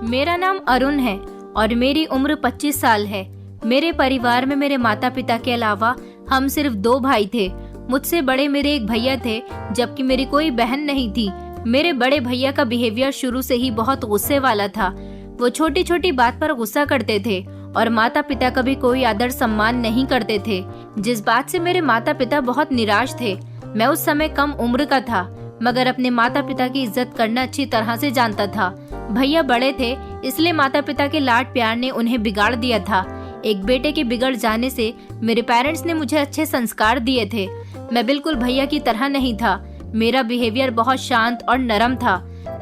मेरा नाम अरुण है और मेरी उम्र 25 साल है। मेरे परिवार में मेरे माता पिता के अलावा हम सिर्फ 2 भाई थे। मुझसे बड़े मेरे एक भैया थे, जबकि मेरी कोई बहन नहीं थी। मेरे बड़े भैया का बिहेवियर शुरू से ही बहुत गुस्से वाला था। वो छोटी छोटी बात पर गुस्सा करते थे और माता पिता का भी कोई आदर सम्मान नहीं करते थे, जिस बात से मेरे माता पिता बहुत निराश थे। मैं उस समय कम उम्र का था, मगर अपने माता पिता की इज्जत करना अच्छी तरह से जानता था। भैया बड़े थे, इसलिए माता पिता के लाड प्यार ने उन्हें बिगाड़ दिया था। एक बेटे के बिगड़ जाने से मेरे पेरेंट्स ने मुझे अच्छे संस्कार दिए थे। मैं बिल्कुल भैया की तरह नहीं था। मेरा बिहेवियर बहुत शांत और नरम था।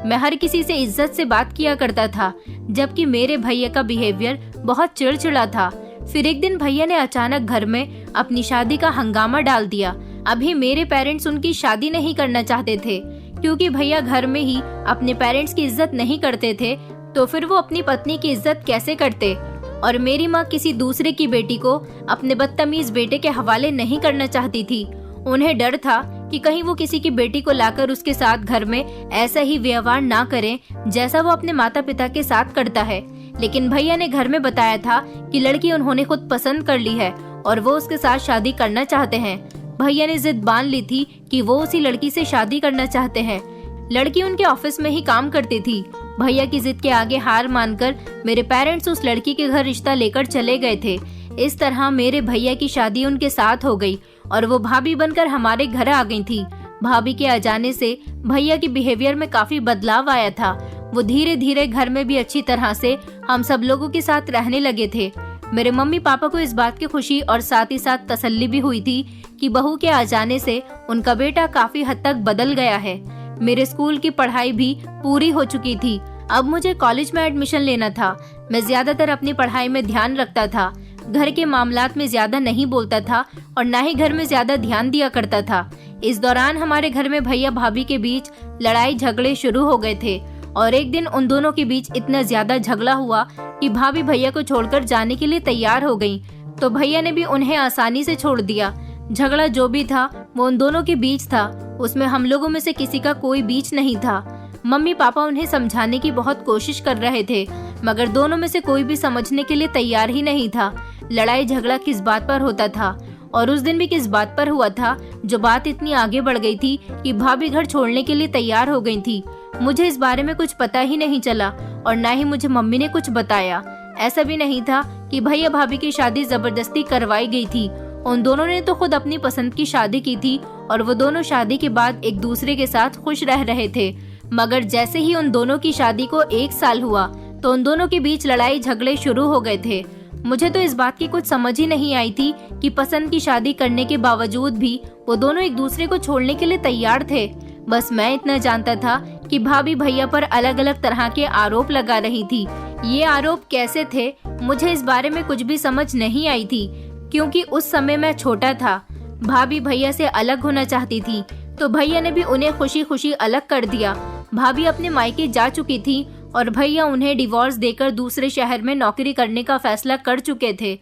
मैं हर किसी से इज्जत से बात किया करता था, जबकि मेरे भैया का बिहेवियर बहुत चिड़चिड़ा था। फिर एक दिन भैया ने अचानक घर में अपनी शादी का हंगामा डाल दिया। अभी मेरे पेरेंट्स उनकी शादी नहीं करना चाहते थे, क्योंकि भैया घर में ही अपने पेरेंट्स की इज्जत नहीं करते थे, तो फिर वो अपनी पत्नी की इज्जत कैसे करते। और मेरी माँ किसी दूसरे की बेटी को अपने बदतमीज बेटे के हवाले नहीं करना चाहती थी। उन्हें डर था कि कहीं वो किसी की बेटी को लाकर उसके साथ घर में ऐसा ही व्यवहार ना करें जैसा वो अपने माता पिता के साथ करता है। लेकिन भैया ने घर में बताया था कि लड़की उन्होंने खुद पसंद कर ली है और वो उसके साथ शादी करना चाहते हैं। भैया ने जिद बांध ली थी कि वो उसी लड़की से शादी करना चाहते हैं। लड़की उनके ऑफिस में ही काम करती थी। भैया की जिद के आगे हार मानकर मेरे पेरेंट्स उस लड़की के घर रिश्ता लेकर चले गए थे। इस तरह मेरे भैया की शादी उनके साथ हो गई और वो भाभी बनकर हमारे घर आ गई थी। भाभी के आ जाने से भैया की बिहेवियर में काफी बदलाव आया था। वो धीरे धीरे घर में भी अच्छी तरह से हम सब लोगों के साथ रहने लगे थे। मेरे मम्मी पापा को इस बात की खुशी और साथ ही साथ तसल्ली भी हुई थी कि बहू के आ जाने से उनका बेटा काफी हद तक बदल गया है। मेरे स्कूल की पढ़ाई भी पूरी हो चुकी थी। अब मुझे कॉलेज में एडमिशन लेना था। मैं ज्यादातर अपनी पढ़ाई में ध्यान रखता था, घर के मामलात में ज्यादा नहीं बोलता था और न ही घर में ज्यादा ध्यान दिया करता था। इस दौरान हमारे घर में भैया भाभी के बीच लड़ाई झगड़े शुरू हो गए थे और एक दिन उन दोनों के बीच इतना ज्यादा झगड़ा हुआ कि भाभी भैया को छोड़कर जाने के लिए तैयार हो गई, तो भैया ने भी उन्हें आसानी से छोड़ दिया। झगड़ा जो भी था वो उन दोनों के बीच था, उसमें हम लोगों में से किसी का कोई बीच नहीं था। मम्मी पापा उन्हें समझाने की बहुत कोशिश कर रहे थे, मगर दोनों में से कोई भी समझने के लिए तैयार ही नहीं था। लड़ाई झगड़ा किस बात पर होता था और उस दिन भी किस बात पर हुआ था, जो बात इतनी आगे बढ़ गई थी कि भाभी घर छोड़ने के लिए तैयार हो गई थी। मुझे इस बारे में कुछ पता ही नहीं चला और न ही मुझे मम्मी ने कुछ बताया। ऐसा भी नहीं था कि भैया भाभी की शादी जबरदस्ती करवाई गई थी। उन दोनों ने तो खुद अपनी पसंद की शादी की थी और वो दोनों शादी के बाद एक दूसरे के साथ खुश रह रहे थे। मगर जैसे ही उन दोनों की शादी को 1 साल हुआ तो उन दोनों के बीच लड़ाई झगड़े शुरू हो गए थे। मुझे तो इस बात की कुछ समझ ही नहीं आई थी कि पसंद की शादी करने के बावजूद भी वो दोनों एक दूसरे को छोड़ने के लिए तैयार थे। बस मैं इतना जानता था कि भाभी भैया पर अलग अलग तरह के आरोप लगा रही थी। ये आरोप कैसे थे, मुझे इस बारे में कुछ भी समझ नहीं आई थी, क्योंकि उस समय मैं छोटा था। भाभी भैया से अलग होना चाहती थी, तो भैया ने भी उन्हें खुशी खुशी अलग कर दिया। भाभी अपने मायके जा चुकी थी और भैया उन्हें डिवोर्स देकर दूसरे शहर में नौकरी करने का फैसला कर चुके थे।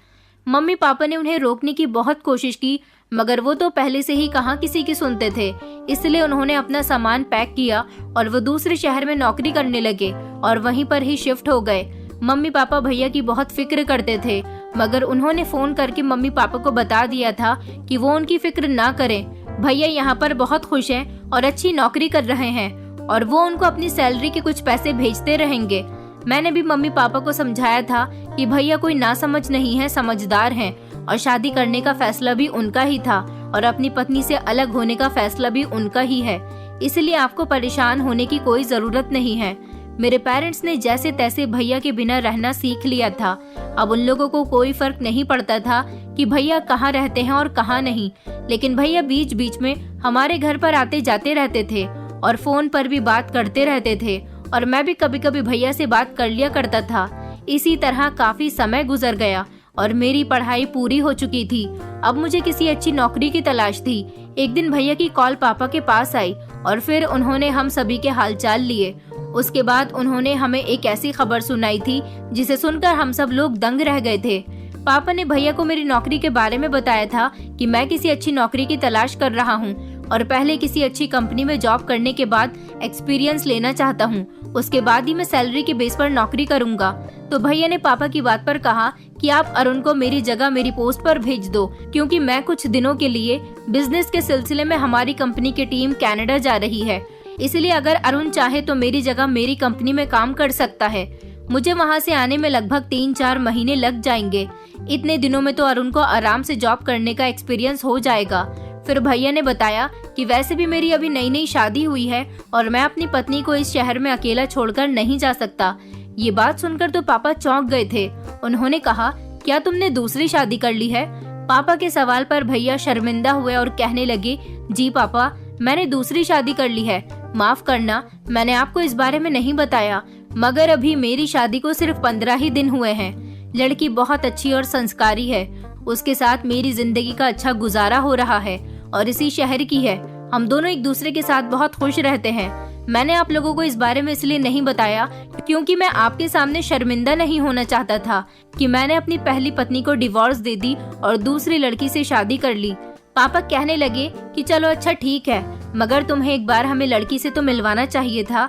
मम्मी पापा ने उन्हें रोकने की बहुत कोशिश की, मगर वो तो पहले से ही कहाँ किसी की सुनते थे। इसलिए उन्होंने अपना सामान पैक किया और वो दूसरे शहर में नौकरी करने लगे और वहीं पर ही शिफ्ट हो गए। मम्मी पापा भैया की बहुत फिक्र करते थे, मगर उन्होंने फोन करके मम्मी पापा को बता दिया था कि वो उनकी फिक्र ना करें। भैया यहाँ पर बहुत खुश हैं और अच्छी नौकरी कर रहे हैं और वो उनको अपनी सैलरी के कुछ पैसे भेजते रहेंगे। मैंने भी मम्मी पापा को समझाया था कि भैया कोई नासमझ नहीं है, समझदार हैं और शादी करने का फैसला भी उनका ही था और अपनी पत्नी से अलग होने का फैसला भी उनका ही है, इसलिए आपको परेशान होने की कोई जरूरत नहीं है। मेरे पेरेंट्स ने जैसे तैसे भैया के बिना रहना सीख लिया था। अब उन लोगों को कोई फर्क नहीं पड़ता था कि भैया कहाँ रहते हैं और कहाँ नहीं, लेकिन भैया बीच बीच में हमारे घर पर आते जाते रहते थे और फोन पर भी बात करते रहते थे और मैं भी कभी कभी भैया से बात कर लिया करता था। इसी तरह काफी समय गुजर गया और मेरी पढ़ाई पूरी हो चुकी थी। अब मुझे किसी अच्छी नौकरी की तलाश थी। एक दिन भैया की कॉल पापा के पास आई और फिर उन्होंने हम सभी के हालचाल लिए। उसके बाद उन्होंने हमें एक ऐसी खबर सुनाई थी जिसे सुनकर हम सब लोग दंग रह गए थे। पापा ने भैया को मेरी नौकरी के बारे में बताया था कि मैं किसी अच्छी नौकरी की तलाश कर रहा हूँ। और पहले किसी अच्छी कंपनी में जॉब करने के बाद एक्सपीरियंस लेना चाहता हूँ। उसके बाद ही मैं सैलरी के बेस पर नौकरी करूँगा। तो भैया ने पापा की बात पर कहा कि आप अरुण को मेरी जगह मेरी पोस्ट पर भेज दो, क्योंकि मैं कुछ दिनों के लिए बिजनेस के सिलसिले में हमारी कंपनी की टीम कनाडा जा रही है। इसलिए अगर अरुण चाहे तो मेरी जगह मेरी कंपनी में काम कर सकता है। मुझे वहाँ से आने में लगभग 3-4 महीने लग जाएंगे। इतने दिनों में तो अरुण को आराम से जॉब करने का एक्सपीरियंस हो जाएगा। फिर भैया ने बताया कि वैसे भी मेरी अभी नई नई शादी हुई है और मैं अपनी पत्नी को इस शहर में अकेला छोड़कर नहीं जा सकता। ये बात सुनकर तो पापा चौंक गए थे। उन्होंने कहा, क्या तुमने दूसरी शादी कर ली है? पापा के सवाल पर भैया शर्मिंदा हुए और कहने लगे, जी पापा, मैंने दूसरी शादी कर ली है। माफ करना, मैंने आपको इस बारे में नहीं बताया, मगर अभी मेरी शादी को सिर्फ 15 ही दिन हुए हैं। लड़की बहुत अच्छी और संस्कारी है। उसके साथ मेरी जिंदगी का अच्छा गुजारा हो रहा है और इसी शहर की है। हम दोनों एक दूसरे के साथ बहुत खुश रहते हैं। मैंने आप लोगों को इस बारे में इसलिए नहीं बताया क्योंकि मैं आपके सामने शर्मिंदा नहीं होना चाहता था कि मैंने अपनी पहली पत्नी को डिवोर्स दे दी और दूसरी लड़की से शादी कर ली। पापा कहने लगे कि चलो अच्छा ठीक है, मगर तुम्हें एक बार हमें लड़की से तो मिलवाना चाहिए था।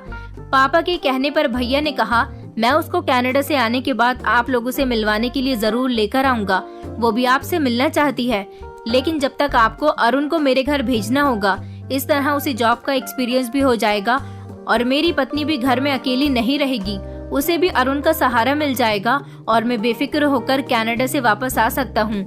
पापा के कहने पर भैया ने कहा, मैं उसको कनाडा से आने के बाद आप लोगों से मिलवाने के लिए जरूर लेकर आऊंगा। वो भी आपसे मिलना चाहती है, लेकिन जब तक आपको अरुण को मेरे घर भेजना होगा। इस तरह उसे जॉब का एक्सपीरियंस भी हो जाएगा और मेरी पत्नी भी घर में अकेली नहीं रहेगी। उसे भी अरुण का सहारा मिल जाएगा और मैं बेफिक्र होकर कनाडा से वापस आ सकता हूँ।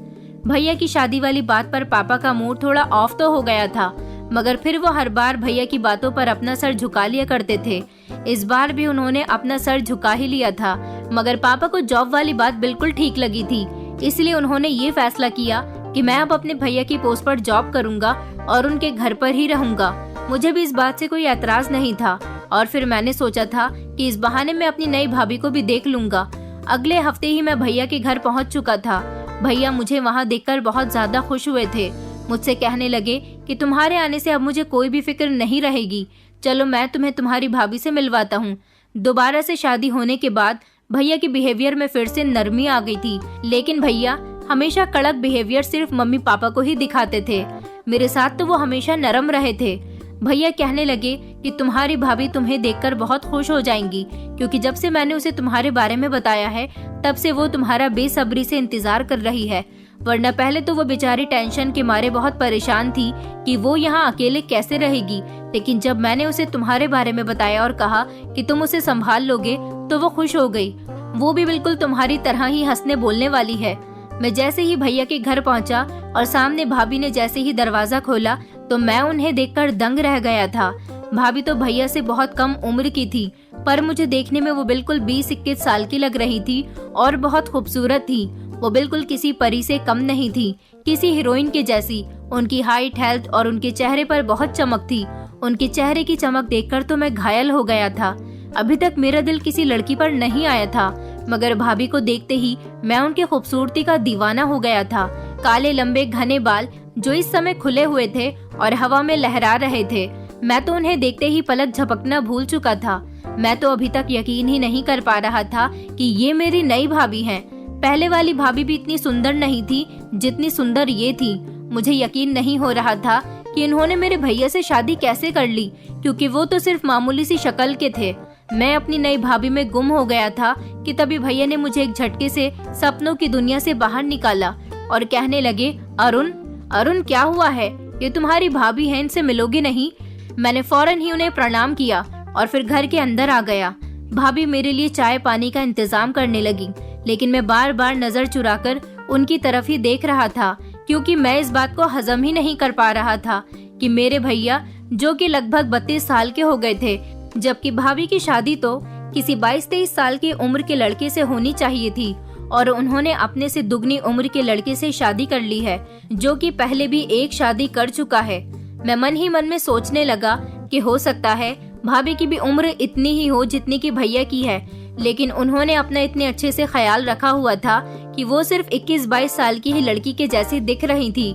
भैया की शादी वाली बात पर पापा का मूड थोड़ा ऑफ तो हो गया था, मगर फिर वो हर बार भैया की बातों पर अपना सर झुका लिया करते थे। इस बार भी उन्होंने अपना सर झुका ही लिया था, मगर पापा को जॉब वाली बात बिल्कुल ठीक लगी थी। इसलिए उन्होंने ये फैसला किया कि मैं अब अपने भैया की पोस्ट पर जॉब करूंगा और उनके घर पर ही रहूंगा। मुझे भी इस बात से कोई एतराज नहीं था और फिर मैंने सोचा था कि इस बहाने मैं अपनी नई भाभी को भी देख लूंगा। अगले हफ्ते ही मैं भैया के घर पहुंच चुका था। भैया मुझे वहां देखकर बहुत ज्यादा खुश हुए थे। मुझसे कहने लगे कि तुम्हारे आने से अब मुझे कोई भी फिक्र नहीं रहेगी। चलो मैं तुम्हें तुम्हारी भाभी से मिलवाता हूँ। दोबारा से शादी होने के बाद भैया की बिहेवियर में फिर से नरमी आ गई थी, लेकिन भैया हमेशा कड़क बिहेवियर सिर्फ मम्मी पापा को ही दिखाते थे। मेरे साथ तो वो हमेशा नरम रहे थे। भैया कहने लगे कि तुम्हारी भाभी तुम्हें देखकर बहुत खुश हो जाएंगी, क्योंकि जब से मैंने उसे तुम्हारे बारे में बताया है तब से वो तुम्हारा बेसब्री से इंतजार कर रही है। वरना पहले तो वो बेचारी टेंशन के मारे बहुत परेशान थी कि वो यहाँ अकेले कैसे रहेगी, लेकिन जब मैंने उसे तुम्हारे बारे में बताया और कहा कि तुम उसे संभाल लोगे तो वो खुश हो गई। वो भी बिल्कुल तुम्हारी तरह ही हंसने बोलने वाली है। मैं जैसे ही भैया के घर पहुंचा और सामने भाभी ने जैसे ही दरवाजा खोला तो मैं उन्हें देखकर दंग रह गया था। भाभी तो भैया से बहुत कम उम्र की थी, पर मुझे देखने में वो बिल्कुल 20-21 साल की लग रही थी और बहुत खूबसूरत थी। वो बिल्कुल किसी परी से कम नहीं थी, किसी हीरोइन के जैसी। उनकी हाइट, हेल्थ और उनके चेहरे पर बहुत चमक थी। उनके चेहरे की चमक देखकर तो मैं घायल हो गया था। अभी तक मेरा दिल किसी लड़की पर नहीं आया था, मगर भाभी को देखते ही मैं उनकी खूबसूरती का दीवाना हो गया था। काले लंबे घने बाल जो इस समय खुले हुए थे और हवा में लहरा रहे थे। मैं तो उन्हें देखते ही पलक झपकना भूल चुका था। मैं तो अभी तक यकीन ही नहीं कर पा रहा था कि ये मेरी नई भाभी हैं। पहले वाली भाभी भी इतनी सुंदर नहीं थी जितनी सुंदर ये थी। मुझे यकीन नहीं हो रहा था कि इन्होंने मेरे भैया से शादी कैसे कर ली, क्योंकि वो तो सिर्फ मामूली सी शक्ल के थे। मैं अपनी नई भाभी में गुम हो गया था कि तभी भैया ने मुझे एक झटके से सपनों की दुनिया से बाहर निकाला और कहने लगे, अरुण अरुण क्या हुआ है? ये तुम्हारी भाभी है, इनसे मिलोगे नहीं? मैंने फौरन ही उन्हें प्रणाम किया और फिर घर के अंदर आ गया। भाभी मेरे लिए चाय पानी का इंतजाम करने लगी, लेकिन मैं बार बार नजर चुराकर उनकी तरफ ही देख रहा था, क्योंकि मैं इस बात को हजम ही नहीं कर पा रहा था कि मेरे भैया जो कि लगभग 32 साल के हो गए थे, जबकि भाभी की शादी तो किसी 22-23 साल की उम्र के लड़के से होनी चाहिए थी और उन्होंने अपने से दुगनी उम्र के लड़के से शादी कर ली है, जो कि पहले भी एक शादी कर चुका है। मैं मन ही मन में सोचने लगा कि हो सकता है भाभी की भी उम्र इतनी ही हो जितनी की भैया की है, लेकिन उन्होंने अपना इतने अच्छे से ख्याल रखा हुआ था कि वो सिर्फ 21-22 साल की ही लड़की के जैसी दिख रही थी।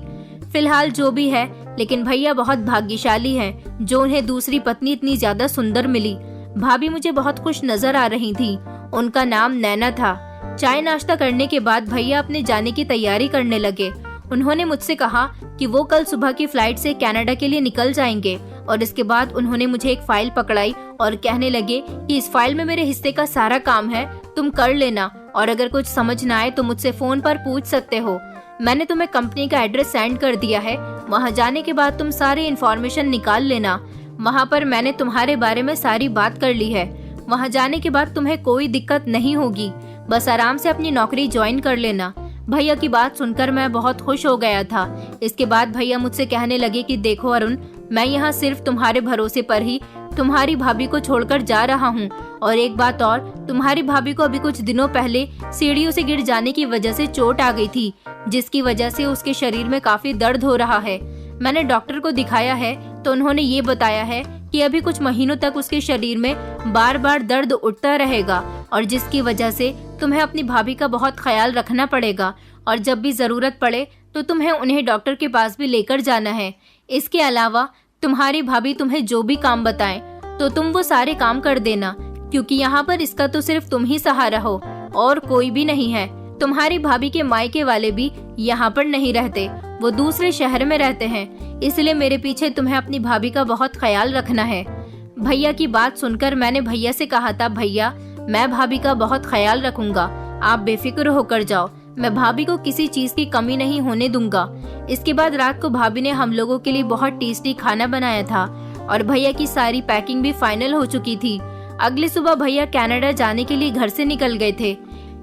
फिलहाल जो भी है, लेकिन भैया बहुत भाग्यशाली हैं जो उन्हें दूसरी पत्नी इतनी ज्यादा सुंदर मिली। भाभी मुझे बहुत खुश नजर आ रही थी। उनका नाम नैना था। चाय नाश्ता करने के बाद भैया अपने जाने की तैयारी करने लगे। उन्होंने मुझसे कहा कि वो कल सुबह की फ्लाइट से कनाडा के लिए निकल जाएंगे और इसके बाद उन्होंने मुझे एक फाइल पकड़ाई और कहने लगे कि इस फाइल में मेरे हिस्से का सारा काम है, तुम कर लेना और अगर कुछ समझ ना आए तो मुझसे फोन पर पूछ सकते हो। मैंने तुम्हें कंपनी का एड्रेस सेंड कर दिया है, वहाँ जाने के बाद तुम सारी इन्फॉर्मेशन निकाल लेना। वहाँ पर मैंने तुम्हारे बारे में सारी बात कर ली है। वहाँ जाने के बाद तुम्हें कोई दिक्कत नहीं होगी, बस आराम से अपनी नौकरी ज्वाइन कर लेना। भैया की बात सुनकर मैं बहुत खुश हो गया था। इसके बाद भैया मुझसे कहने लगे कि देखो अरुण, मैं यहाँ सिर्फ तुम्हारे भरोसे पर ही तुम्हारी भाभी को छोड़कर जा रहा हूँ। और एक बात और, तुम्हारी भाभी को अभी कुछ दिनों पहले सीढ़ियों से गिर जाने की वजह से चोट आ गई थी, जिसकी वजह से उसके शरीर में काफी दर्द हो रहा है। मैंने डॉक्टर को दिखाया है तो उन्होंने ये बताया है कि अभी कुछ महीनों तक उसके शरीर में बार बार दर्द उठता रहेगा और जिसकी वजह से तुम्हें अपनी भाभी का बहुत ख्याल रखना पड़ेगा और जब भी जरूरत पड़े तो तुम्हें उन्हें डॉक्टर के पास भी लेकर जाना है। इसके अलावा तुम्हारी भाभी तुम्हें जो भी काम बताएं तो तुम वो सारे काम कर देना, क्योंकि यहाँ पर इसका तो सिर्फ तुम ही सहारा हो और कोई भी नहीं है। तुम्हारी भाभी के मायके वाले भी यहाँ पर नहीं रहते, वो दूसरे शहर में रहते हैं, इसलिए मेरे पीछे तुम्हें अपनी भाभी का बहुत ख्याल रखना है। भैया की बात सुनकर मैंने भैया से कहा था, भैया मैं भाभी का बहुत ख्याल रखूंगा, आप बेफिक्र होकर जाओ, मैं भाभी को किसी चीज की कमी नहीं होने दूंगा। इसके बाद रात को भाभी ने हम लोगों के लिए बहुत टेस्टी खाना बनाया था और भैया की सारी पैकिंग भी फाइनल हो चुकी थी। अगली सुबह भैया कनाडा जाने के लिए घर से निकल गए थे।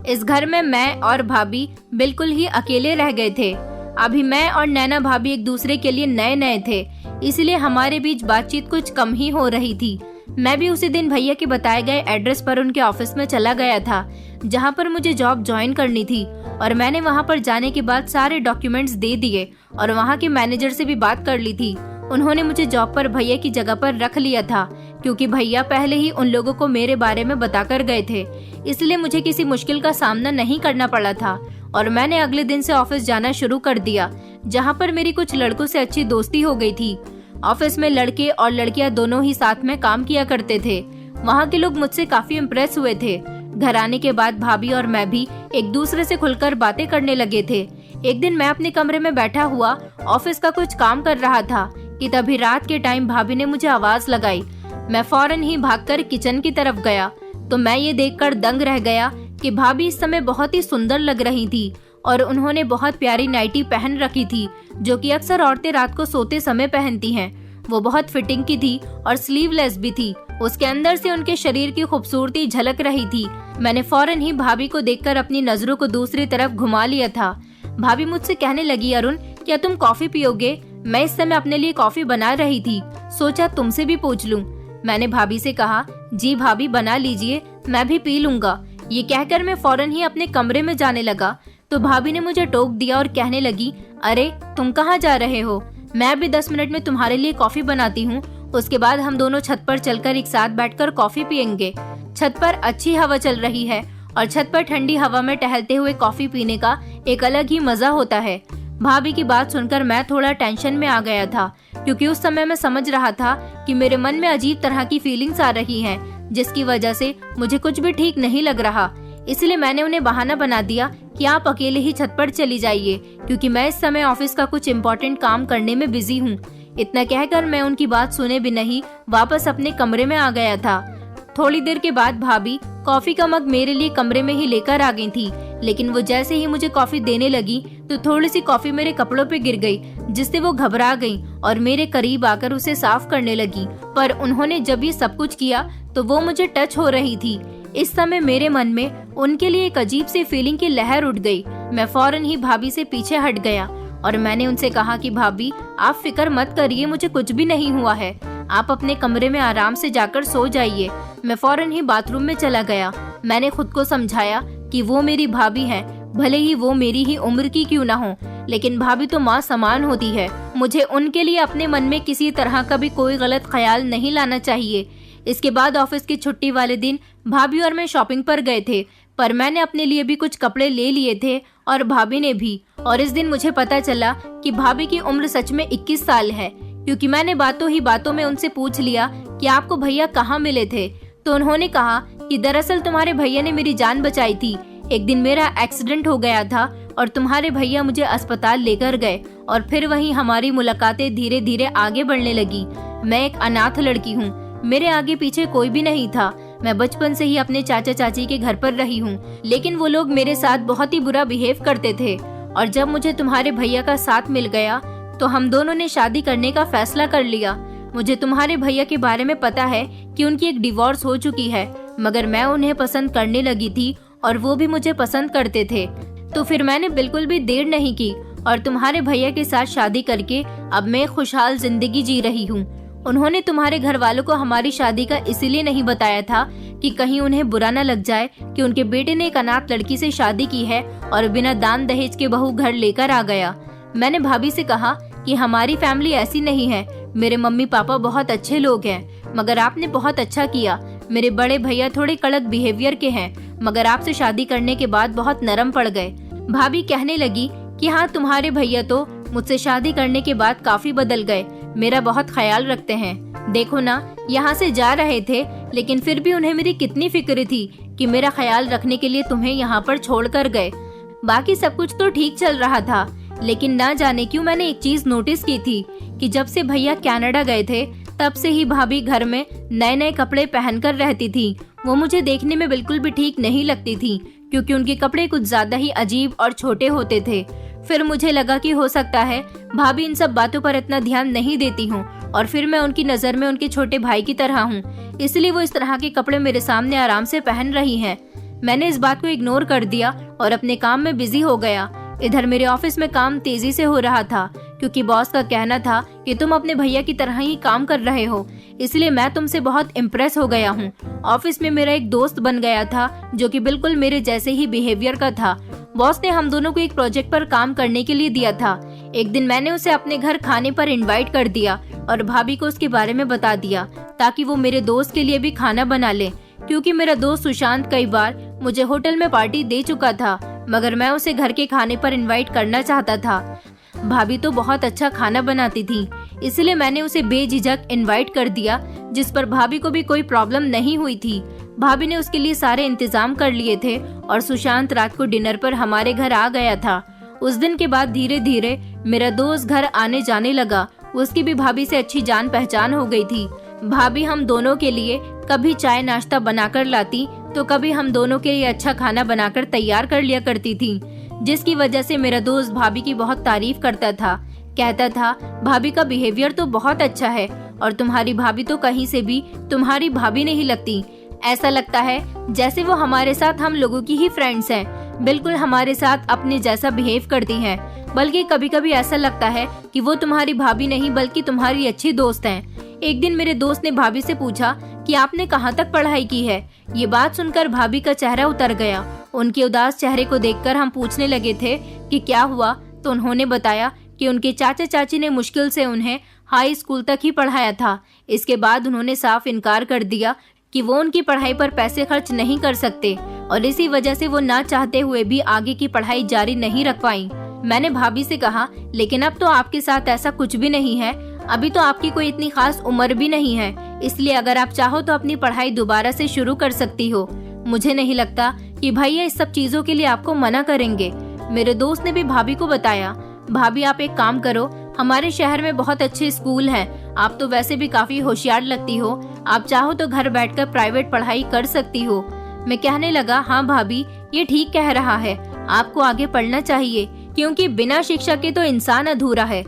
इस घर में मैं और भाभी बिल्कुल ही अकेले रह गए थे। अभी मैं और नैना भाभी एक दूसरे के लिए नए नए थे, इसलिए हमारे बीच बातचीत कुछ कम ही हो रही थी। मैं भी उसी दिन भैया के बताए गए एड्रेस पर उनके ऑफिस में चला गया था, जहां पर मुझे जॉब ज्वाइन करनी थी और मैंने वहां पर जाने के बाद सारे डॉक्यूमेंट्स दे दिए और वहां के मैनेजर से भी बात कर ली थी। उन्होंने मुझे जॉब पर भैया की जगह पर रख लिया था, क्योंकि भैया पहले ही उन लोगों को मेरे बारे में बताकर गए थे, इसलिए मुझे किसी मुश्किल का सामना नहीं करना पड़ा था। और मैंने अगले दिन से ऑफिस जाना शुरू कर दिया, जहाँ पर मेरी कुछ लड़कों से अच्छी दोस्ती हो गई थी। ऑफिस में लड़के और लड़कियां दोनों ही साथ में काम किया करते थे। वहाँ के लोग मुझसे काफी इम्प्रेस हुए थे। घर आने के बाद भाभी और मैं भी एक दूसरे से खुलकर बातें करने लगे थे। एक दिन मैं अपने कमरे में बैठा हुआ ऑफिस का कुछ काम कर रहा था कि तभी रात के टाइम भाभी ने मुझे आवाज लगाई। मैं फौरन ही भागकर किचन की तरफ गया तो मैं ये देखकर दंग रह गया कि भाभी इस समय बहुत ही सुंदर लग रही थी और उन्होंने बहुत प्यारी नाइटी पहन रखी थी, जो कि अक्सर औरतें रात को सोते समय पहनती हैं। वो बहुत फिटिंग की थी और स्लीवलेस भी थी। उसके अंदर से उनके शरीर की खूबसूरती झलक रही थी। मैंने फौरन ही भाभी को देखकर अपनी नजरों को दूसरी तरफ घुमा लिया था। भाभी मुझसे कहने लगी, अरुण क्या तुम कॉफी पियोगे? मैं इस समय अपने लिए कॉफी बना रही थी, सोचा तुमसे भी पूछ लूं। मैंने भाभी से कहा, जी भाभी बना लीजिए, मैं भी पी लूंगा। ये कहकर मैं फौरन ही अपने कमरे में जाने लगा तो भाभी ने मुझे टोक दिया और कहने लगी, अरे तुम कहाँ जा रहे हो? मैं भी 10 मिनट में तुम्हारे लिए कॉफी बनाती हूँ, उसके बाद हम दोनों छत पर चलकर एक साथ बैठकर कॉफी पियेंगे। छत पर अच्छी हवा चल रही है और छत पर ठंडी हवा में टहलते हुए कॉफी पीने का एक अलग ही मजा होता है। भाभी की बात सुनकर मैं थोड़ा टेंशन में आ गया था, क्योंकि उस समय मैं समझ रहा था कि मेरे मन में अजीब तरह की फीलिंग्स आ रही हैं, जिसकी वजह से मुझे कुछ भी ठीक नहीं लग रहा। इसलिए मैंने उन्हें बहाना बना दिया कि आप अकेले ही छत पर चली जाइए, क्योंकि मैं इस समय ऑफिस का कुछ इम्पोर्टेंट काम करने में बिजी हूँ। इतना कहकर मैं उनकी बात सुने भी नहीं वापस अपने कमरे में आ गया था। थोड़ी देर के बाद भाभी कॉफी का मग मेरे लिए कमरे में ही लेकर आ गई थी, लेकिन वो जैसे ही मुझे कॉफी देने लगी तो थोड़ी सी कॉफी मेरे कपड़ों पे गिर गई, जिससे वो घबरा गई और मेरे करीब आकर उसे साफ करने लगी। पर उन्होंने जब ये सब कुछ किया तो वो मुझे टच हो रही थी। इस समय मेरे मन में उनके लिए एक अजीब सी फीलिंग की लहर उठ गई। मैं फौरन ही भाभी से पीछे हट गया और मैंने उनसे कहा कि भाभी आप फिक्र मत करिए, मुझे कुछ भी नहीं हुआ है, आप अपने कमरे में आराम से जाकर सो जाइए। मैं फौरन ही बाथरूम में चला गया। मैंने खुद को समझाया कि वो मेरी भाभी हैं, भले ही वो मेरी ही उम्र की क्यों ना हो, लेकिन भाभी तो माँ समान होती है। मुझे उनके लिए अपने मन में किसी तरह का भी कोई गलत ख्याल नहीं लाना चाहिए। इसके बाद ऑफिस की छुट्टी वाले दिन भाभी और मैं शॉपिंग पर गए थे, पर मैंने अपने लिए भी कुछ कपड़े ले लिए थे और भाभी ने भी। और इस दिन मुझे पता चला कि भाभी की उम्र सच में 21 साल है, क्योंकि मैंने बातों ही बातों में उनसे पूछ लिया कि आपको भैया कहाँ मिले थे। तो उन्होंने कहा कि दरअसल तुम्हारे भैया ने मेरी जान बचाई थी। एक दिन मेरा एक्सीडेंट हो गया था, और तुम्हारे भैया मुझे अस्पताल लेकर गए और फिर वहीं हमारी मुलाकातें धीरे धीरे आगे बढ़ने लगी। मैं एक अनाथ लड़की हूँ, मेरे आगे पीछे कोई भी नहीं था। मैं बचपन से ही अपने चाचा चाची के घर पर रही हूँ, लेकिन वो लोग मेरे साथ बहुत ही बुरा बिहेव करते थे। और जब मुझे तुम्हारे भैया का साथ मिल गया तो हम दोनों ने शादी करने का फैसला कर लिया। मुझे तुम्हारे भैया के बारे में पता है कि उनकी एक डिवोर्स हो चुकी है, मगर मैं उन्हें पसंद करने लगी थी और वो भी मुझे पसंद करते थे। तो फिर मैंने बिल्कुल भी देर नहीं की और तुम्हारे भैया के साथ शादी करके अब मैं खुशहाल जिंदगी जी रही हूँ। उन्होंने तुम्हारे घर वालों को हमारी शादी का इसीलिए नहीं बताया था कि कहीं उन्हें बुरा न लग जाए कि उनके बेटे ने एक अनाथ लड़की से शादी की है और बिना दान दहेज के बहू घर लेकर आ गया। मैंने भाभी से कहा कि हमारी फैमिली ऐसी नहीं है, मेरे मम्मी पापा बहुत अच्छे लोग हैं, मगर आपने बहुत अच्छा किया। मेरे बड़े भैया थोड़े कड़क बिहेवियर के हैं, मगर आपसे शादी करने के बाद बहुत नरम पड़ गए। भाभी कहने लगी कि हाँ, तुम्हारे भैया तो मुझसे शादी करने के बाद काफी बदल गए, मेरा बहुत ख्याल रखते हैं। देखो ना, यहाँ से जा रहे थे लेकिन फिर भी उन्हें मेरी कितनी फिक्र थी कि मेरा ख्याल रखने के लिए तुम्हें यहाँ पर छोड़ कर गए। बाकी सब कुछ तो ठीक चल रहा था, लेकिन ना जाने क्यों मैंने एक चीज नोटिस की थी कि जब से भैया कनाडा गए थे तब से ही भाभी घर में नए नए कपड़े पहनकर रहती थी। वो मुझे देखने में बिल्कुल भी ठीक नहीं लगती थी, क्योंकि उनके कपड़े कुछ ज्यादा ही अजीब और छोटे होते थे। फिर मुझे लगा कि हो सकता है भाभी इन सब बातों पर इतना ध्यान नहीं देती हूँ और फिर मैं उनकी नजर में उनके छोटे भाई की तरह हूँ, इसलिए वो इस तरह के कपड़े मेरे सामने आराम से पहन रही हैं। मैंने इस बात को इग्नोर कर दिया और अपने काम में बिजी हो गया। इधर मेरे ऑफिस में काम तेजी से हो रहा था, क्योंकि बॉस का कहना था कि तुम अपने भैया की तरह ही काम कर रहे हो, इसलिए मैं तुमसे बहुत इम्प्रेस हो गया हूँ। ऑफिस में मेरा एक दोस्त बन गया था जो कि बिल्कुल मेरे जैसे ही बिहेवियर का था। बॉस ने हम दोनों को एक प्रोजेक्ट पर काम करने के लिए दिया था। एक दिन मैंने उसे अपने घर खाने पर इनवाइट कर दिया और भाभी को उसके बारे में बता दिया ताकि वो मेरे दोस्त के लिए भी खाना बना ले, क्योंकि मेरा दोस्त सुशांत कई बार मुझे होटल में पार्टी दे चुका था, मगर मैं उसे घर के खाने पर इनवाइट करना चाहता था। भाभी तो बहुत अच्छा खाना बनाती थी, इसलिए मैंने उसे बेझिझक इनवाइट कर दिया, जिस पर भाभी को भी कोई प्रॉब्लम नहीं हुई थी। भाभी ने उसके लिए सारे इंतजाम कर लिए थे और सुशांत रात को डिनर पर हमारे घर आ गया था। उस दिन के बाद धीरे धीरे मेरा दोस्त घर आने जाने लगा। उसकी भी भाभी से अच्छी जान पहचान हो गई थी। भाभी हम दोनों के लिए कभी चाय नाश्ता बनाकर लाती तो कभी हम दोनों के लिए अच्छा खाना बनाकर तैयार कर लिया करती थी, जिसकी वजह से मेरा दोस्त भाभी की बहुत तारीफ करता था। कहता था, भाभी का बिहेवियर तो बहुत अच्छा है और तुम्हारी भाभी तो कहीं से भी तुम्हारी भाभी नहीं लगती। ऐसा लगता है जैसे वो हमारे साथ हम लोगों की ही फ्रेंड्स हैं, बिल्कुल हमारे साथ अपने जैसा बिहेव करती हैं। बल्कि कभी कभी ऐसा लगता है कि वो तुम्हारी भाभी नहीं बल्कि तुम्हारी अच्छी दोस्त हैं। एक दिन मेरे दोस्त ने भाभी से पूछा कि आपने कहाँ तक पढ़ाई की है। ये बात सुनकर भाभी का चेहरा उतर गया। उनके उदास चेहरे को देखकर हम पूछने लगे थे कि क्या हुआ, तो उन्होंने बताया कि उनके चाचा चाची ने मुश्किल से उन्हें हाई स्कूल तक ही पढ़ाया था। इसके बाद उन्होंने साफ इनकार कर दिया कि वो उनकी पढ़ाई पर पैसे खर्च नहीं कर सकते और इसी वजह से वो ना चाहते हुए भी आगे की पढ़ाई जारी नहीं रख पाई। मैंने भाभी से कहा, लेकिन अब तो आपके साथ ऐसा कुछ भी नहीं है, अभी तो आपकी कोई इतनी खास उम्र भी नहीं है, इसलिए अगर आप चाहो तो अपनी पढ़ाई दोबारा से शुरू कर सकती हो। मुझे नहीं लगता कि भैया इस सब चीजों के लिए आपको मना करेंगे। मेरे दोस्त ने भी भाभी को बताया, भाभी आप एक काम करो, हमारे शहर में बहुत अच्छे स्कूल हैं, आप तो वैसे भी काफी होशियार लगती हो, आप चाहो तो घर बैठकर प्राइवेट पढ़ाई कर सकती हो। मैं कहने लगा, हाँ भाभी ये ठीक कह रहा है, आपको आगे पढ़ना चाहिए, क्योंकि बिना शिक्षा के तो इंसान अधूरा है।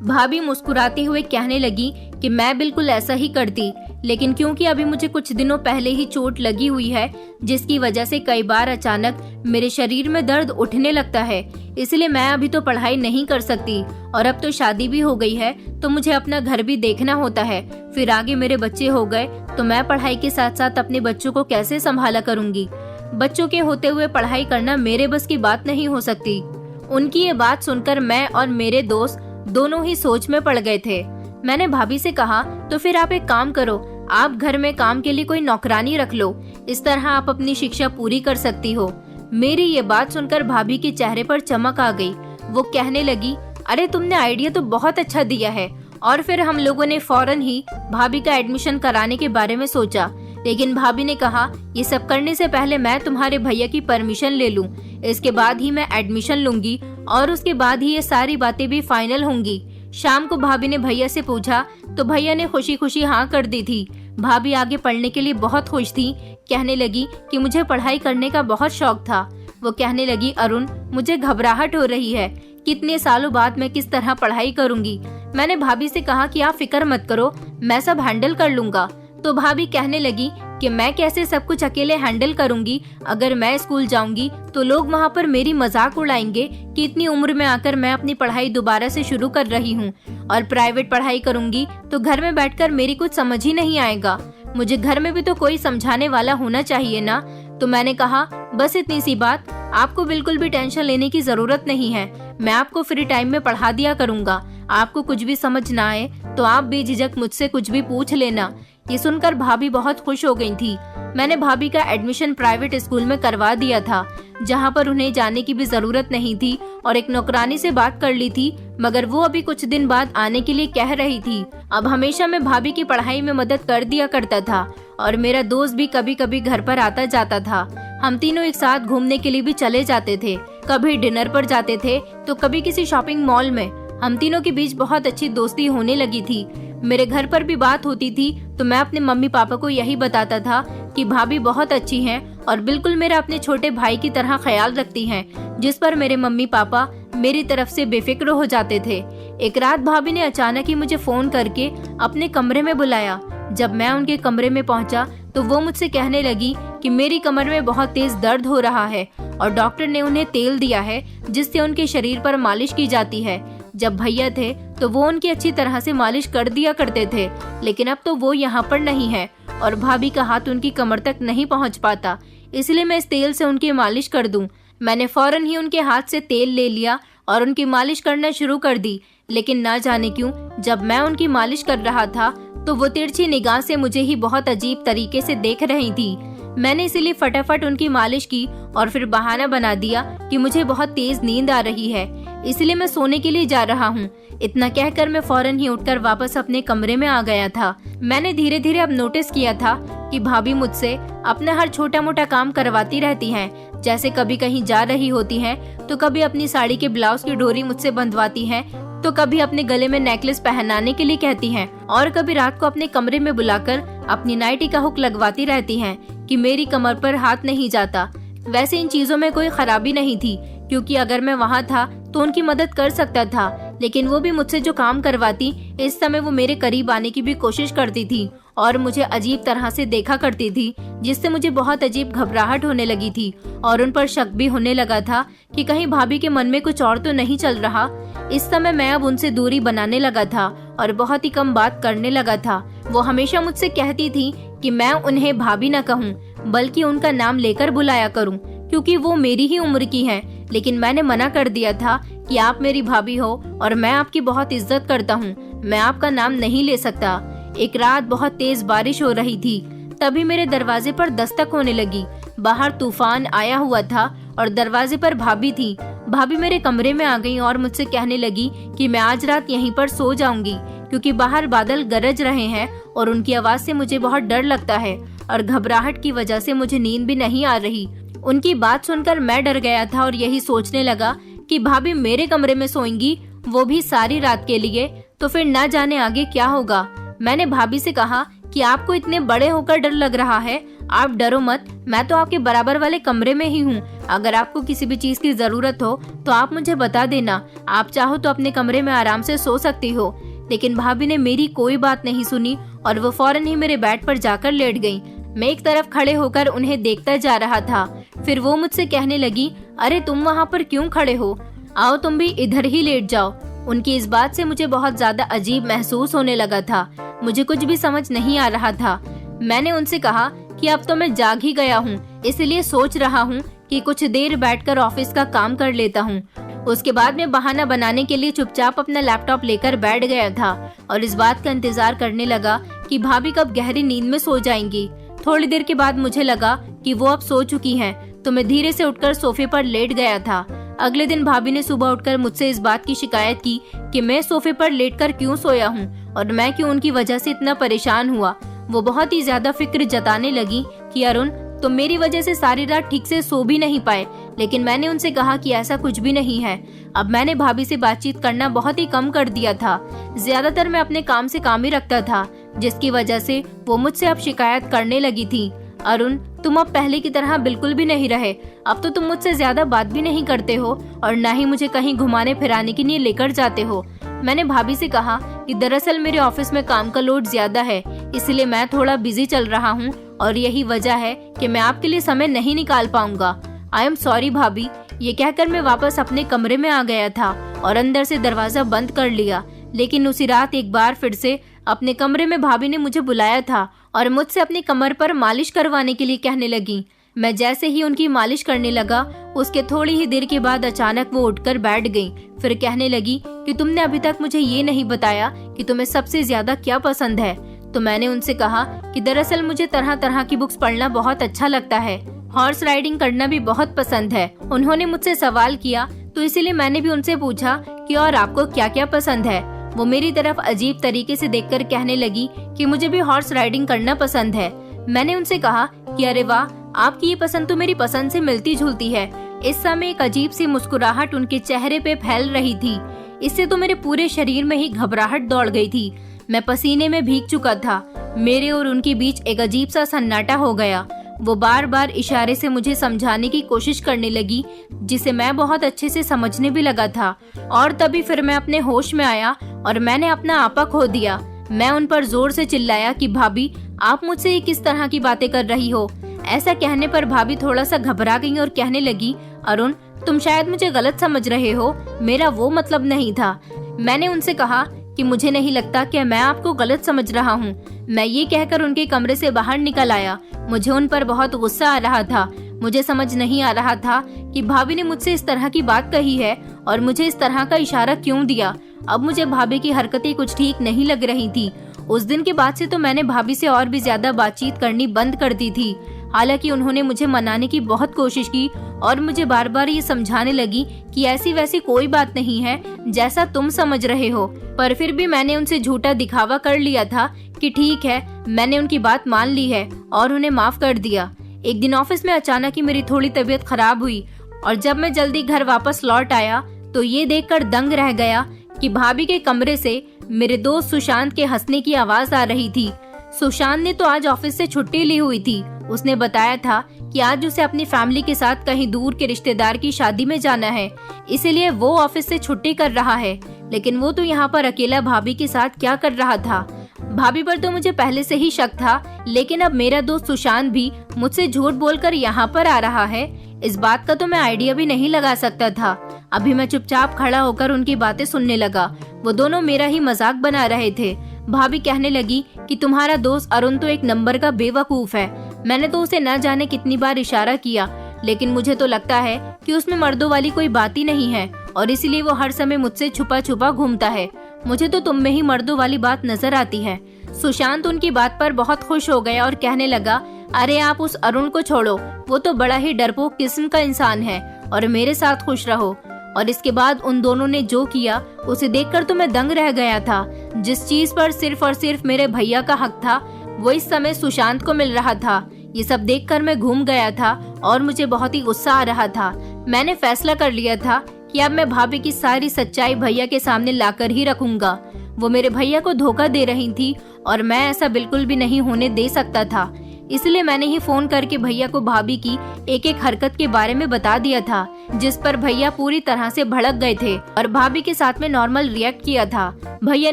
भाभी मुस्कुराते हुए कहने लगी कि मैं बिल्कुल ऐसा ही करती, लेकिन क्योंकि अभी मुझे कुछ दिनों पहले ही चोट लगी हुई है, जिसकी वजह से कई बार अचानक मेरे शरीर में दर्द उठने लगता है, इसलिए मैं अभी तो पढ़ाई नहीं कर सकती। और अब तो शादी भी हो गई है तो मुझे अपना घर भी देखना होता है, फिर आगे मेरे बच्चे हो गए तो मैं पढ़ाई के साथ साथ अपने बच्चों को कैसे संभाला करूंगी। बच्चों के होते हुए पढ़ाई करना मेरे बस की बात नहीं हो सकती। उनकी ये बात सुनकर मैं और मेरे दोस्त दोनों ही सोच में पड़ गए थे। मैंने भाभी से कहा, तो फिर आप एक काम करो, आप घर में काम के लिए कोई नौकरानी रख लो, इस तरह आप अपनी शिक्षा पूरी कर सकती हो। मेरी ये बात सुनकर भाभी के चेहरे पर चमक आ गई। वो कहने लगी, अरे तुमने आइडिया तो बहुत अच्छा दिया है। और फिर हम लोगों ने फौरन ही भाभी का एडमिशन कराने के बारे में सोचा। लेकिन भाभी ने कहा ये सब करने से पहले मैं तुम्हारे भैया की परमिशन ले लूं, इसके बाद ही मैं एडमिशन लूंगी और उसके बाद ही ये सारी बातें भी फाइनल होंगी। शाम को भाभी ने भैया से पूछा तो भैया ने खुशी खुशी हाँ कर दी थी। भाभी आगे पढ़ने के लिए बहुत खुश थी। कहने लगी कि मुझे पढ़ाई करने का बहुत शौक था। वो कहने लगी, अरुण मुझे घबराहट हो रही है, कितने सालों बाद मैं किस तरह पढ़ाई करूंगी। मैंने भाभी से कहा कि आप फिक्र मत करो, मैं सब हैंडल कर लूंगा। तो भाभी कहने लगी कि मैं कैसे सब कुछ अकेले हैंडल करूंगी, अगर मैं स्कूल जाऊंगी तो लोग वहाँ पर मेरी मजाक उड़ाएंगे कि इतनी उम्र में आकर मैं अपनी पढ़ाई दोबारा से शुरू कर रही हूँ, और प्राइवेट पढ़ाई करूंगी तो घर में बैठकर मेरी कुछ समझ ही नहीं आएगा। मुझे घर में भी तो कोई समझाने वाला होना चाहिए ना। तो मैंने कहा बस इतनी सी बात, आपको बिल्कुल भी टेंशन लेने की जरूरत नहीं है, मैं आपको फ्री टाइम में पढ़ा दिया करूंगा। आपको कुछ भी समझ ना आए तो आप बेझिझक मुझसे कुछ भी पूछ लेना। ये सुनकर भाभी बहुत खुश हो गई थी। मैंने भाभी का एडमिशन प्राइवेट स्कूल में करवा दिया था, जहाँ पर उन्हें जाने की भी जरूरत नहीं थी, और एक नौकरानी से बात कर ली थी, मगर वो अभी कुछ दिन बाद आने के लिए कह रही थी। अब हमेशा मैं भाभी की पढ़ाई में मदद कर दिया करता था, और मेरा दोस्त भी कभी कभी घर पर आता जाता था। हम तीनों एक साथ घूमने के लिए भी चले जाते थे, कभी डिनर पर जाते थे तो कभी किसी शॉपिंग मॉल में। हम तीनों के बीच बहुत अच्छी दोस्ती होने लगी थी। मेरे घर पर भी बात होती थी तो मैं अपने मम्मी पापा को यही बताता था कि भाभी बहुत अच्छी हैं और बिल्कुल मेरा अपने छोटे भाई की तरह ख्याल रखती हैं, जिस पर मेरे मम्मी पापा मेरी तरफ से बेफिक्र हो जाते थे। एक रात भाभी ने अचानक ही मुझे फोन करके अपने कमरे में बुलाया। जब मैं उनके कमरे में पहुंचा तो वो मुझसे कहने लगी कि मेरी कमर में बहुत तेज दर्द हो रहा है और डॉक्टर ने उन्हें तेल दिया है जिससे उनके शरीर पर मालिश की जाती है। जब भैया थे तो वो उनकी अच्छी तरह से मालिश कर दिया करते थे, लेकिन अब तो वो यहाँ पर नहीं है और भाभी का हाथ उनकी कमर तक नहीं पहुँच पाता, इसलिए मैं इस तेल से उनकी मालिश कर दूं। मैंने फौरन ही उनके हाथ से तेल ले लिया और उनकी मालिश करना शुरू कर दी, लेकिन ना जाने क्यों जब मैं उनकी मालिश कर रहा था तो वो तिरछी निगाह से मुझे ही बहुत अजीब तरीके से देख रही थी। मैंने इसीलिए फटाफट उनकी मालिश की और फिर बहाना बना दिया कि मुझे बहुत तेज नींद आ रही है, इसलिए मैं सोने के लिए जा रहा हूँ। इतना कहकर मैं फौरन ही उठकर वापस अपने कमरे में आ गया था। मैंने धीरे धीरे अब नोटिस किया था कि भाभी मुझसे अपना हर छोटा मोटा काम करवाती रहती हैं। जैसे कभी कहीं जा रही होती हैं तो कभी अपनी साड़ी के ब्लाउज की डोरी मुझसे बंधवाती हैं, तो कभी अपने गले में नेकलेस पहनाने के लिए कहती हैं, और कभी रात को अपने कमरे में बुलाकर अपनी नाइटी का हुक लगवाती रहती हैं कि मेरी कमर पर हाथ नहीं जाता। वैसे इन चीजों में कोई खराबी नहीं थी, क्योंकि अगर मैं वहाँ था तो उनकी मदद कर सकता था, लेकिन वो भी मुझसे जो काम करवाती, इस समय वो मेरे करीब आने की भी कोशिश करती थी और मुझे अजीब तरह से देखा करती थी, जिससे मुझे बहुत अजीब घबराहट होने लगी थी और उन पर शक भी होने लगा था कि कहीं भाभी के मन में कुछ और तो नहीं चल रहा। इस समय मैं अब उनसे दूरी बनाने लगा था और बहुत ही कम बात करने लगा था। वो हमेशा मुझसे कहती थी कि मैं उन्हें भाभी न कहूँ बल्कि उनका नाम लेकर बुलाया करूँ, क्योंकि वो मेरी ही उम्र की हैं। लेकिन मैंने मना कर दिया था कि आप मेरी भाभी हो और मैं आपकी बहुत इज्जत करता हूँ, मैं आपका नाम नहीं ले सकता। एक रात बहुत तेज बारिश हो रही थी, तभी मेरे दरवाजे पर दस्तक होने लगी। बाहर तूफान आया हुआ था और दरवाजे पर भाभी थी। भाभी मेरे कमरे में आ गई और मुझसे कहने लगी कि मैं आज रात यहीं पर सो जाऊंगी, क्योंकि बाहर बादल गरज रहे हैं और उनकी आवाज से मुझे बहुत डर लगता है और घबराहट की वजह से मुझे नींद भी नहीं आ रही। उनकी बात सुनकर मैं डर गया था और यही सोचने लगा कि भाभी मेरे कमरे में सोएंगी, वो भी सारी रात के लिए, तो फिर ना जाने आगे क्या होगा। मैंने भाभी से कहा कि आपको इतने बड़े होकर डर लग रहा है, आप डरो मत, मैं तो आपके बराबर वाले कमरे में ही हूँ। अगर आपको किसी भी चीज की जरूरत हो तो आप मुझे बता देना, आप चाहो तो अपने कमरे में आराम से सो सकती हो। लेकिन भाभी ने मेरी कोई बात नहीं सुनी और वो फौरन ही मेरे बेड पर जाकर लेट गई। मैं एक तरफ खड़े होकर उन्हें देखता जा रहा था। फिर वो मुझसे कहने लगी, अरे तुम वहाँ पर क्यों खड़े हो, आओ तुम भी इधर ही लेट जाओ। उनकी इस बात से मुझे बहुत ज्यादा अजीब महसूस होने लगा था, मुझे कुछ भी समझ नहीं आ रहा था। मैंने उनसे कहा कि अब तो मैं जाग ही गया हूँ, इसलिए सोच रहा हूँ कि कुछ देर बैठकर ऑफिस का काम कर लेता हूँ। उसके बाद मैं बहाना बनाने के लिए चुपचाप अपना लैपटॉप लेकर बैठ गया था और इस बात का इंतजार करने लगा कि भाभी कब गहरी नींद में सो जाएंगी। थोड़ी देर के बाद मुझे लगा कि वो अब सो चुकी हैं, तो मैं धीरे से उठकर सोफे पर लेट गया था। अगले दिन भाभी ने सुबह उठकर मुझसे इस बात की शिकायत की कि मैं सोफे पर लेटकर क्यों सोया हूँ और मैं क्यों उनकी वजह से इतना परेशान हुआ। वो बहुत ही ज्यादा फिक्र जताने लगी कि अरुण, तुम मेरी वजह से सारी रात ठीक से सो भी नहीं पाए। लेकिन मैंने उनसे कहा कि ऐसा कुछ भी नहीं है। अब मैंने भाभी से बातचीत करना बहुत ही कम कर दिया था। ज्यादातर मैं अपने काम से काम ही रखता था, जिसकी वजह से वो मुझसे अब शिकायत करने लगी थी। अरुण, तुम अब पहले की तरह बिल्कुल भी नहीं रहे। अब तो तुम मुझसे ज्यादा बात भी नहीं करते हो और न ही मुझे कहीं घुमाने फिराने के लिए लेकर जाते हो। मैंने भाभी से कहा कि दरअसल मेरे ऑफिस में काम का लोड ज्यादा है, इसलिए मैं थोड़ा बिजी चल रहा हूँ और यही वजह है कि मैं आपके लिए समय नहीं निकाल पाऊंगा। आई एम सॉरी भाभी। ये कहकर मैं वापस अपने कमरे में आ गया था और अंदर से दरवाजा बंद कर लिया। लेकिन उसी रात एक बार फिर से अपने कमरे में भाभी ने मुझे बुलाया था और मुझसे अपनी कमर पर मालिश करवाने के लिए कहने लगी। मैं जैसे ही उनकी मालिश करने लगा, उसके थोड़ी ही देर के बाद अचानक वो उठकर बैठ गई। फिर कहने लगी कि तुमने अभी तक मुझे ये नहीं बताया कि तुम्हें सबसे ज्यादा क्या पसंद है। तो मैंने उनसे कहा कि दरअसल मुझे तरह तरह की बुक्स पढ़ना बहुत अच्छा लगता है, हॉर्स राइडिंग करना भी बहुत पसंद है। उन्होंने मुझसे सवाल किया तो इसीलिए मैंने भी उनसे पूछा कि और आपको क्या क्या पसंद है। वो मेरी तरफ अजीब तरीके से देखकर कहने लगी कि मुझे भी हॉर्स राइडिंग करना पसंद है। मैंने उनसे कहा कि अरे वाह, आपकी ये पसंद तो मेरी पसंद से मिलती जुलती है। इस समय एक अजीब सी मुस्कुराहट उनके चेहरे पे फैल रही थी। इससे तो मेरे पूरे शरीर में ही घबराहट दौड़ गई थी। मैं पसीने में भीग चुका था। मेरे और उनके बीच एक अजीब सा सन्नाटा हो गया। वो बार बार इशारे से मुझे समझाने की कोशिश करने लगी, जिसे मैं बहुत अच्छे से समझने भी लगा था। और तभी फिर मैं अपने होश में आया और मैंने अपना आपा खो दिया। मैं उन पर जोर से चिल्लाया कि भाभी, आप मुझसे ये किस तरह की बातें कर रही हो। ऐसा कहने पर भाभी थोड़ा सा घबरा गई और कहने लगी, अरुण, तुम शायद मुझे गलत समझ रहे हो, मेरा वो मतलब नहीं था। मैंने उनसे कहा कि मुझे नहीं लगता कि मैं आपको गलत समझ रहा हूँ। मैं ये कहकर उनके कमरे से बाहर निकल आया। मुझे उन पर बहुत गुस्सा आ रहा था। मुझे समझ नहीं आ रहा था कि भाभी ने मुझसे इस तरह की बात कही है और मुझे इस तरह का इशारा क्यों दिया। अब मुझे भाभी की हरकतें कुछ ठीक नहीं लग रही थी। उस दिन के बाद से तो मैंने भाभी से और भी ज्यादा बातचीत करनी बंद कर दी थी। हालांकि उन्होंने मुझे मनाने की बहुत कोशिश की और मुझे बार बार ये समझाने लगी कि ऐसी वैसी कोई बात नहीं है जैसा तुम समझ रहे हो। पर फिर भी मैंने उनसे झूठा दिखावा कर लिया था कि ठीक है, मैंने उनकी बात मान ली है और उन्हें माफ कर दिया। एक दिन ऑफिस में अचानक ही मेरी थोड़ी तबीयत खराब हुई और जब मैं जल्दी घर वापस लौट आया तो ये देखकर दंग रह गया कि भाभी के कमरे से मेरे दोस्त सुशांत के हंसने की आवाज आ रही थी। सुशांत ने तो आज ऑफिस से छुट्टी ली हुई थी। उसने बताया था कि आज उसे अपनी फैमिली के साथ कहीं दूर के रिश्तेदार की शादी में जाना है, इसीलिए वो ऑफिस से छुट्टी कर रहा है। लेकिन वो तो यहाँ पर अकेला भाभी के साथ क्या कर रहा था। भाभी पर तो मुझे पहले से ही शक था, लेकिन अब मेरा दोस्त सुशांत भी मुझसे झूठ बोलकर यहाँ पर आ रहा है, इस बात का तो मैं आइडिया भी नहीं लगा सकता था। अभी मैं चुपचाप खड़ा होकर उनकी बातें सुनने लगा। वो दोनों मेरा ही मजाक बना रहे थे। भाभी कहने लगी कि तुम्हारा दोस्त अरुण तो एक नंबर का बेवकूफ है। मैंने तो उसे न जाने कितनी बार इशारा किया, लेकिन मुझे तो लगता है कि उसमें मर्दों वाली कोई बात ही नहीं है और इसलिए वो हर समय मुझसे छुपा छुपा घूमता है। मुझे तो तुम में ही मर्दों वाली बात नजर आती है। सुशांत उनकी बात पर बहुत खुश हो गया और कहने लगा, अरे आप उस अरुण को छोड़ो, वो तो बड़ा ही डरपोक किस्म का इंसान है और मेरे साथ खुश रहो। और इसके बाद उन दोनों ने जो किया उसे देखकर तो मैं दंग रह गया था। जिस चीज पर सिर्फ और सिर्फ मेरे भैया का हक था वो इस समय सुशांत को मिल रहा था। ये सब देखकर मैं घूम गया था और मुझे बहुत ही गुस्सा आ रहा था। मैंने फैसला कर लिया था कि अब मैं भाभी की सारी सच्चाई भैया के सामने लाकर ही रखूंगा। वो मेरे भैया को धोखा दे रही थी और मैं ऐसा बिल्कुल भी नहीं होने दे सकता था। इसलिए मैंने ही फोन करके भैया को भाभी की एक एक हरकत के बारे में बता दिया था, जिस पर भैया पूरी तरह से भड़क गए थे और भाभी के साथ में नॉर्मल रिएक्ट किया था। भैया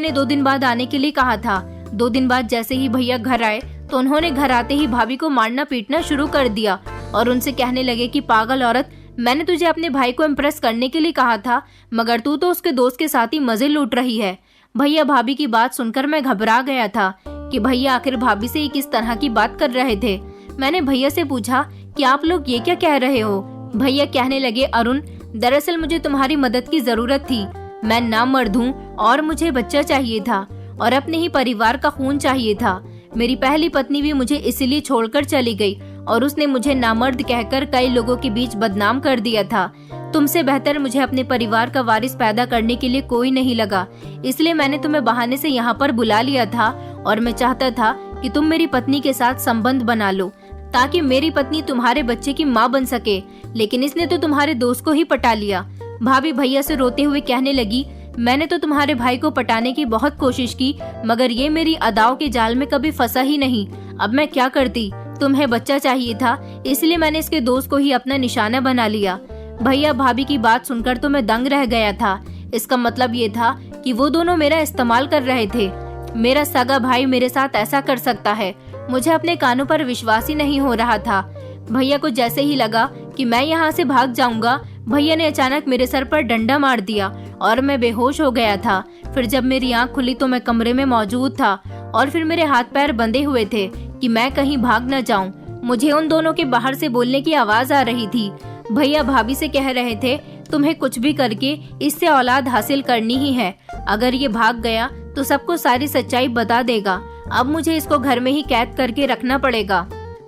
ने 2 दिन बाद आने के लिए कहा था। 2 दिन बाद जैसे ही भैया घर आए तो उन्होंने घर आते ही भाभी को मारना पीटना शुरू कर दिया और उनसे कहने लगे कि पागल औरत, मैंने तुझे अपने भाई को इम्प्रेस करने के लिए कहा था, मगर तू तो उसके दोस्त के साथ ही मजे लूट रही है। भैया भाभी की बात सुनकर मैं घबरा गया था कि भैया आखिर भाभी से किस तरह की बात कर रहे थे। मैंने भैया से पूछा कि आप लोग ये क्या कह रहे हो। भैया कहने लगे, अरुण, दरअसल मुझे तुम्हारी मदद की जरूरत थी। मैं नामर्द हूँ और मुझे बच्चा चाहिए था और अपने ही परिवार का खून चाहिए था। मेरी पहली पत्नी भी मुझे इसलिए छोड़कर चली गई और उसने मुझे नामर्द कहकर कई लोगों के बीच बदनाम कर दिया था। तुमसे बेहतर मुझे अपने परिवार का वारिस पैदा करने के लिए कोई नहीं लगा, इसलिए मैंने तुम्हें बहाने से यहाँ पर बुला लिया था और मैं चाहता था कि तुम मेरी पत्नी के साथ संबंध बना लो ताकि मेरी पत्नी तुम्हारे बच्चे की माँ बन सके, लेकिन इसने तो तुम्हारे दोस्त को ही पटा लिया। भाभी भैया से रोते हुए कहने लगी, मैंने तो तुम्हारे भाई को पटाने की बहुत कोशिश की, मगर ये मेरी अदाओं के जाल में कभी फंसा ही नहीं। अब मैं क्या करती? तुम्हें बच्चा चाहिए था, इसलिए मैंने इसके दोस्त को ही अपना निशाना बना लिया। भैया भाभी की बात सुनकर तो मैं दंग रह गया था। इसका मतलब ये था कि वो दोनों मेरा इस्तेमाल कर रहे थे। मेरा सगा भाई मेरे साथ ऐसा कर सकता है? मुझे अपने कानों पर विश्वास ही नहीं हो रहा था। भैया को जैसे ही लगा कि मैं यहाँ से भाग जाऊंगा, भैया ने अचानक मेरे सर पर डंडा मार दिया और मैं बेहोश हो गया था। फिर जब मेरी आंख खुली तो मैं कमरे में मौजूद था और फिर मेरे हाथ पैर बंधे हुए थे कि मैं कहीं भाग न जाऊं। मुझे उन दोनों के बाहर से बोलने की आवाज आ रही थी। भैया भाभी से कह रहे थे, तुम्हें कुछ भी करके इससे औलाद हासिल करनी ही है। अगर ये भाग गया तो सबको सारी सच्चाई बता देगा। अब मुझे इसको घर में ही कैद करके रखना पड़ेगा।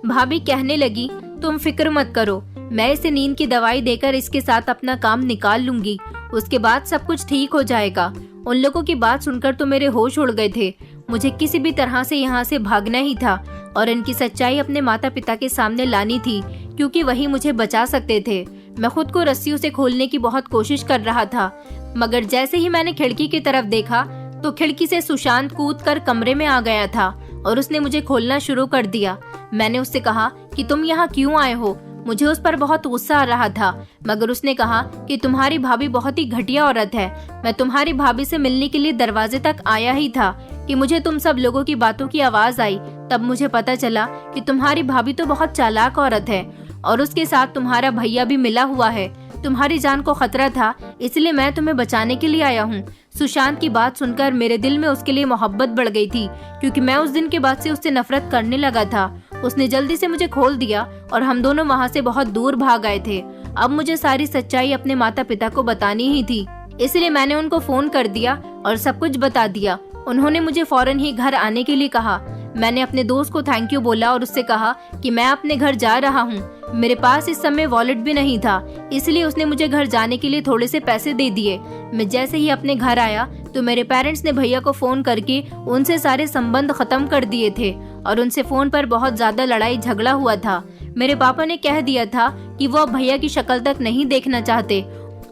भाभी कहने लगी, तुम फिक्र मत करो, मैं इसे नींद की दवाई देकर इसके साथ अपना काम निकाल लूंगी, उसके बाद सब कुछ ठीक हो जाएगा। उन लोगों की बात सुनकर तो मेरे होश उड़ गए थे। मुझे किसी भी तरह से यहाँ से भागना ही था और इनकी सच्चाई अपने माता पिता के सामने लानी थी, क्योंकि वही मुझे बचा सकते थे। मैं खुद को रस्सियों से खोलने की बहुत कोशिश कर रहा था, मगर जैसे ही मैंने खिड़की की तरफ देखा तो खिड़की से सुशांत कूदकर कमरे में आ गया था और उसने मुझे खोलना शुरू कर दिया। मैंने उससे कहा कि तुम यहाँ क्यों आए हो? मुझे उस पर बहुत गुस्सा आ रहा था, मगर उसने कहा कि तुम्हारी भाभी बहुत ही घटिया औरत है। मैं तुम्हारी भाभी से मिलने के लिए दरवाजे तक आया ही था कि मुझे तुम सब लोगों की बातों की आवाज आई। तब मुझे पता चला कि तुम्हारी भाभी तो बहुत चालाक औरत है और उसके साथ तुम्हारा भैया भी मिला हुआ है। तुम्हारी जान को खतरा था, इसलिए मैं तुम्हें बचाने के लिए आया हूँ। सुशांत की बात सुनकर मेरे दिल में उसके लिए मोहब्बत बढ़ गई थी, क्योंकि मैं उस दिन के बाद से उससे नफरत करने लगा था। उसने जल्दी से मुझे खोल दिया और हम दोनों वहाँ से बहुत दूर भाग गए थे। अब मुझे सारी सच्चाई अपने माता पिता को बतानी ही थी, इसलिए मैंने उनको फोन कर दिया और सब कुछ बता दिया। उन्होंने मुझे फौरन ही घर आने के लिए कहा। मैंने अपने दोस्त को थैंक यू बोला और उससे कहा कि मैं अपने घर जा रहा हूँ। मेरे पास इस समय वॉलेट भी नहीं था, इसलिए उसने मुझे घर जाने के लिए थोड़े से पैसे दे दिए। मैं जैसे ही अपने घर आया तो मेरे पेरेंट्स ने भैया को फोन करके उनसे सारे संबंध खत्म कर दिए थे और उनसे फोन पर बहुत ज्यादा लड़ाई झगड़ा हुआ था। मेरे पापा ने कह दिया था कि वो अब भैया की शक्ल तक नहीं देखना चाहते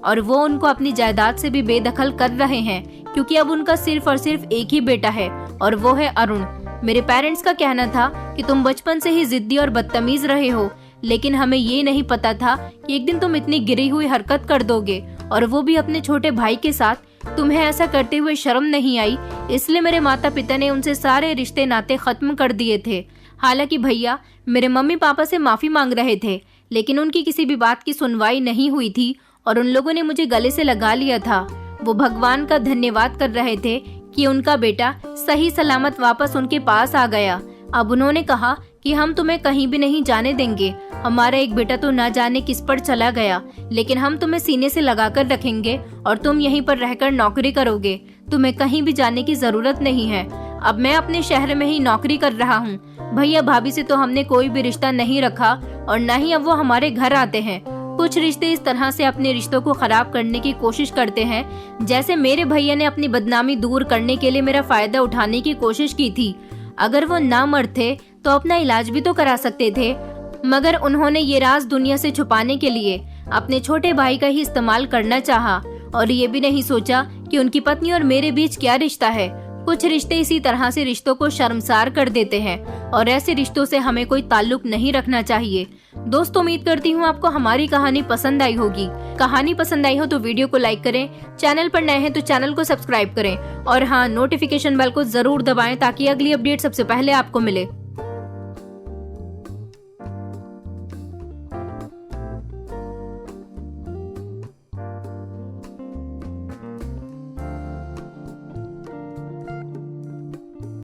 और वो उनको अपनी जायदाद से भी बेदखल कर रहे हैं, क्योंकि अब उनका सिर्फ और सिर्फ एक ही बेटा है और वो है अरुण। मेरे पेरेंट्स का कहना था कि तुम बचपन से ही जिद्दी और बदतमीज रहे हो, लेकिन हमें ये नहीं पता था कि एक दिन तुम इतनी गिरी हुई हरकत कर दोगे, और वो भी अपने छोटे भाई के साथ। तुम्हें ऐसा करते हुए शर्म नहीं आई, इसलिए मेरे माता पिता ने उनसे सारे रिश्ते नाते खत्म कर दिए थे। हालांकि भैया मेरे मम्मी पापा से माफी मांग रहे थे, लेकिन उनकी किसी भी बात की सुनवाई नहीं हुई थी और उन लोगों ने मुझे गले से लगा लिया था। वो भगवान का धन्यवाद कर रहे थे कि उनका बेटा सही सलामत वापस उनके पास आ गया। अब उन्होंने कहा कि हम तुम्हें कहीं भी नहीं जाने देंगे। हमारा एक बेटा तो ना जाने किस पर चला गया, लेकिन हम तुम्हें सीने से लगाकर रखेंगे और तुम यहीं पर रहकर नौकरी करोगे। तुम्हें कहीं भी जाने की जरूरत नहीं है। अब मैं अपने शहर में ही नौकरी कर रहा हूँ। भैया भाभी से तो हमने कोई भी रिश्ता नहीं रखा और न ही अब वो हमारे घर आते हैं। कुछ रिश्ते इस तरह से अपने रिश्तों को खराब करने की कोशिश करते हैं, जैसे मेरे भैया ने अपनी बदनामी दूर करने के लिए मेरा फायदा उठाने की कोशिश की थी। अगर वो ना मरते तो अपना इलाज भी तो करा सकते थे, मगर उन्होंने ये राज दुनिया से छुपाने के लिए अपने छोटे भाई का ही इस्तेमाल करना चाहा और ये भी नहीं सोचा कि उनकी पत्नी और मेरे बीच क्या रिश्ता है। कुछ रिश्ते इसी तरह से रिश्तों को शर्मसार कर देते हैं और ऐसे रिश्तों से हमें कोई ताल्लुक नहीं रखना चाहिए। दोस्तों, उम्मीद करती हूँ आपको हमारी कहानी पसंद आई होगी। कहानी पसंद आई हो तो वीडियो को लाइक करें, चैनल पर नए हैं तो चैनल को सब्सक्राइब करें और हाँ, नोटिफिकेशन बेल को जरूर दबाएं ताकि अगली अपडेट सबसे पहले आपको मिले।